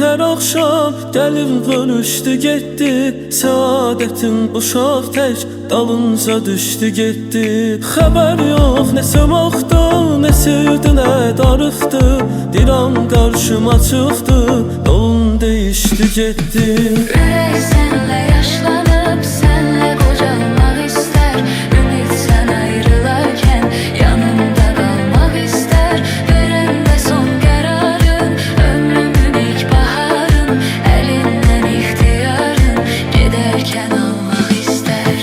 günler akşam gelip dönüştü gitti. Saadetin uşaq tək dalınca düşdü gitti. Xəbər yox ne sömaqdı, ne sevdi, ne darıxdı. Diran qarşıma çıxdı, dolun değişdi gitti. Ürək sənlə yaşlanıb, sənlə qocalmaq istər. Ümid sən ayrılarkən yanında qalmaq istər. Verəndə son qərarın, ömrümün ilk baharın. Əlindən ixtiyarın, gedərkən almaq istər.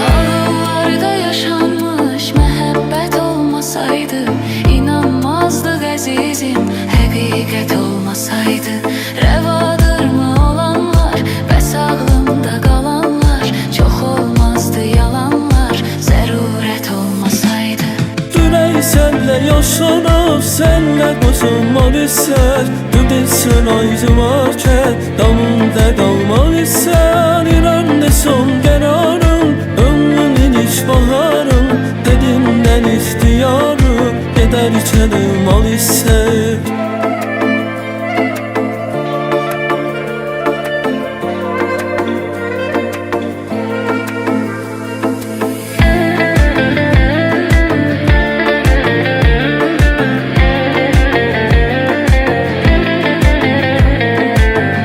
Ağıllarda yaşanmış məhəbbət olmasaydı, inanmazdıq əzizim, həqiqət olmasaydı. Rəvadırmı olanlar, bəs ağlımda qalanlar? Çox olmazdı yalanlar, zərurət olmasaydı. Ürək sənlə yaşlanıb, sənlə qoşulmaq istər. Düdilsin ayrılarkən damında qalmaq istər. İrəndə son qərarın, ömrümün ilk baharın. Əlindən ixtiyarı, gedərkən almaq istər.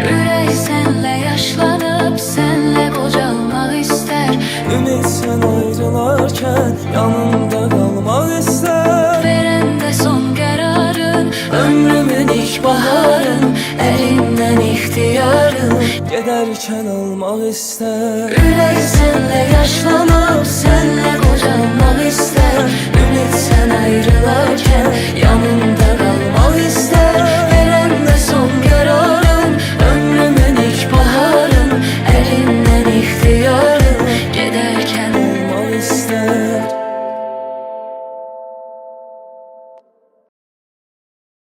Ürək sənlə yaşlanıb, sənlə qocalmaq istər. Ümid sən ayrılarkən yanında qalmaq istər. Verəndə son qərarın, ömrümün ilk baharın. Əlindən ixtiyarın, Gedərkən almaq istər. ürək sənlə yaşlanıb, sənlə qocalmaq istər. Ümid sən ayrılarkən yanında